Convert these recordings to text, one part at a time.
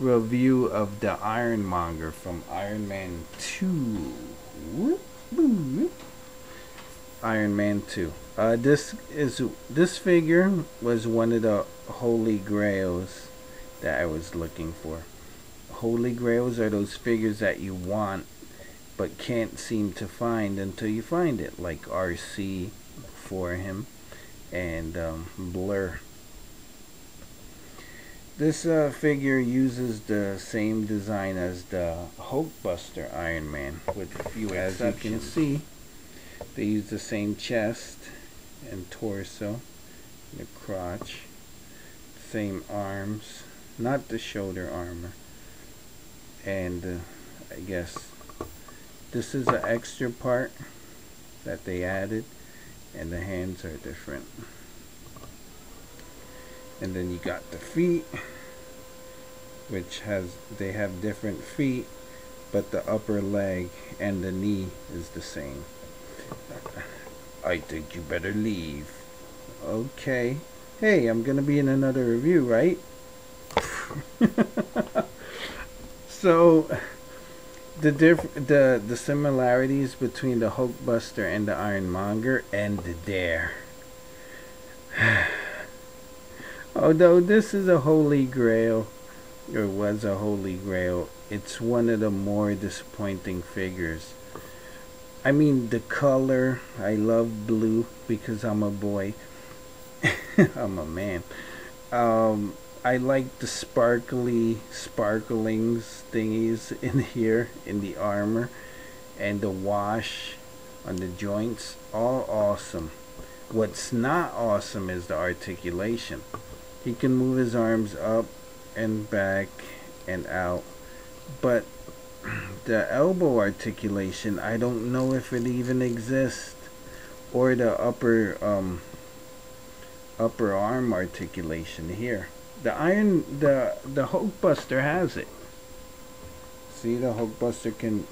review of the Ironmonger from Iron Man 2. Whoop, whoop. Iron Man 2. This figure was one of the holy grails that I was looking for. Holy grails are those figures that you want but can't seem to find until you find it, like RC for him and Blur. This figure uses the same design as the Hulkbuster Iron Man, with a few exceptions. As you can see, they use the same chest and torso, the crotch, same arms, not the shoulder armor, and I guess this is an extra part that they added, and the hands are different. And then you got the feet, which they have different feet, but the upper leg and the knee is the same. I think you better leave. Okay. Hey, I'm gonna be in another review, right? So the similarities between the Hulkbuster and the Ironmonger end there. Although this is a holy grail, or was a holy grail, it's one of the more disappointing figures. I mean, the color, I love blue because I'm a boy. I'm a man. I like the sparklings thingies in here, in the armor, and the wash on the joints. All awesome. What's not awesome is the articulation. He can move his arms up and back and out, but the elbow articulation, I don't know if it even exists, or the upper arm articulation here. The Hulkbuster has it. See, the Hulkbuster can,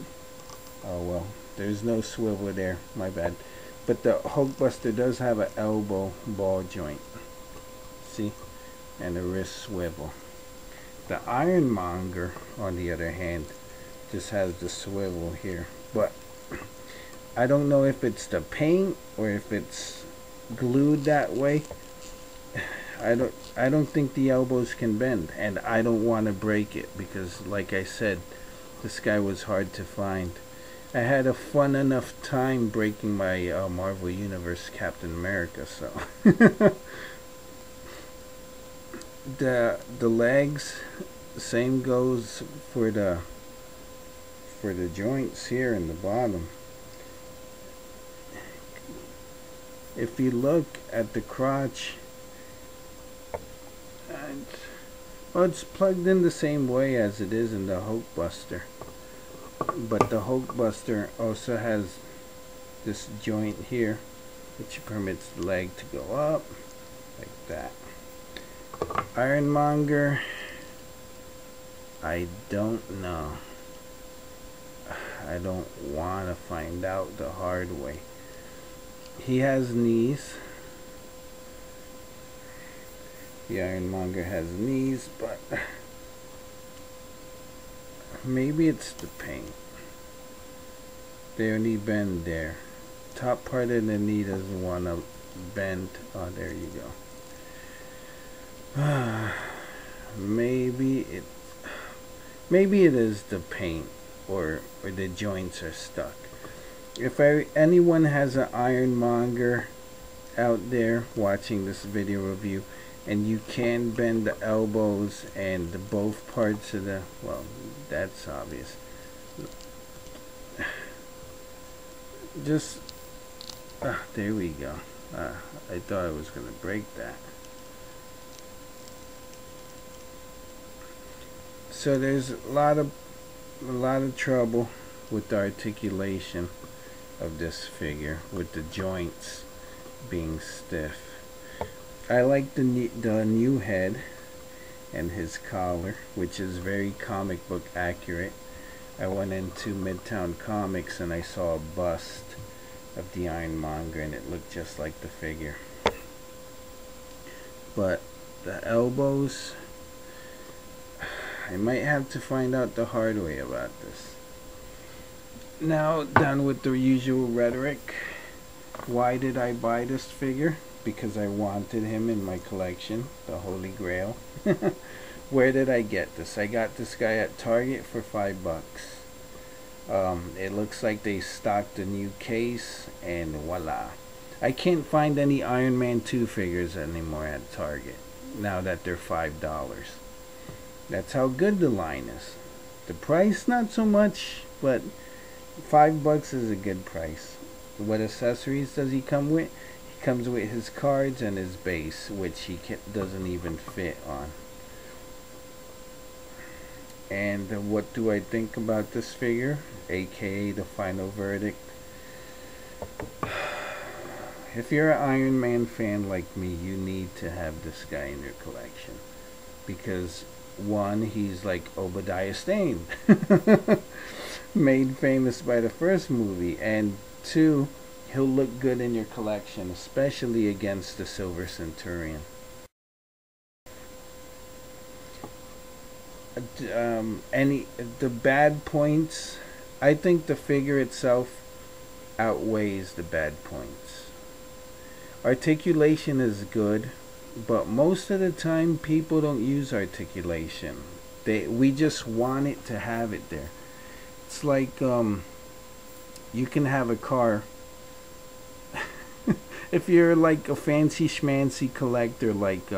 oh well, there's no swivel there, my bad. But the Hulkbuster does have an elbow ball joint. See? And a wrist swivel. The Ironmonger, on the other hand, just has the swivel here. But I don't know if it's the paint or if it's glued that way. I don't think the elbows can bend, and I don't want to break it because, like I said, this guy was hard to find. I had a fun enough time breaking my Marvel Universe Captain America, so the legs, same goes for the joints here in the bottom. If you look at the crotch, well, it's plugged in the same way as it is in the Hulkbuster, but the Hulkbuster also has this joint here which permits the leg to go up like that. Ironmonger, I don't know. I don't want to find out the hard way. He has knees. The Ironmonger has knees, but maybe it's the paint. They only bend there. Top part of the knee doesn't want to bend. Oh, there you go. Maybe it is the paint, or the joints are stuck. If anyone has an Ironmonger out there watching this video review, and you can bend the elbows and both parts of the, well, that's obvious. Just, there we go. I thought I was gonna break that. So there's a lot of trouble with the articulation of this figure, with the joints being stiff. I like the new head and his collar, which is very comic book accurate. I went into Midtown Comics and I saw a bust of the Ironmonger and it looked just like the figure. But the elbows, I might have to find out the hard way about this. Now, done with the usual rhetoric. Why did I buy this figure? Because I wanted him in my collection, the Holy Grail. Where did I get this? I got this guy at Target for $5. It looks like they stocked a new case, and voila. I can't find any Iron Man 2 figures anymore at Target now that they're $5. That's how good the line is. The price, not so much, but $5 is a good price. What accessories does he come with? He comes with his cards and his base, which he doesn't even fit on. And what do I think about this figure, aka the final verdict? If you're an Iron Man fan like me, you need to have this guy in your collection. Because, one, he's like Obadiah Stane, made famous by the first movie. And two, he'll look good in your collection, especially against the Silver Centurion. The bad points, I think the figure itself outweighs the bad points. Articulation is good, but most of the time people don't use articulation. We just want it to have it there. It's like you can have a car. If you're like a fancy schmancy collector, like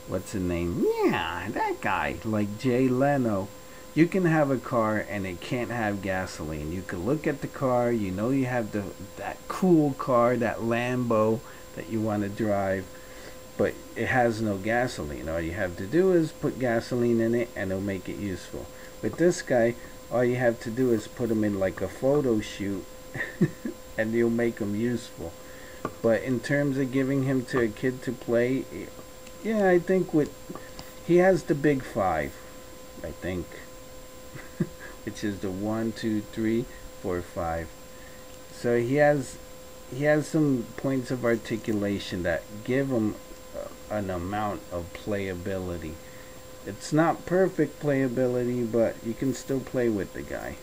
what's his name? Yeah, that guy, like Jay Leno. You can have a car and it can't have gasoline. You can look at the car, you know you have that cool car, that Lambo that you want to drive, but it has no gasoline. All you have to do is put gasoline in it and it'll make it useful. With this guy, all you have to do is put him in like a photo shoot and you'll make him useful. But in terms of giving him to a kid to play, yeah, I think he has the big five, I think. Which is the 1, 2, 3, 4, 5. So he has some points of articulation that give him an amount of playability. It's not perfect playability, but you can still play with the guy.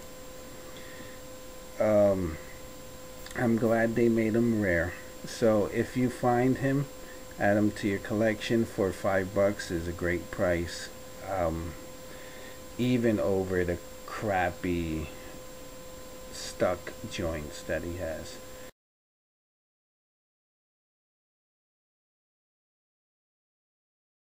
I'm glad they made him rare. So if you find him, add him to your collection for $5 is a great price. Even over the crappy stuck joints that he has.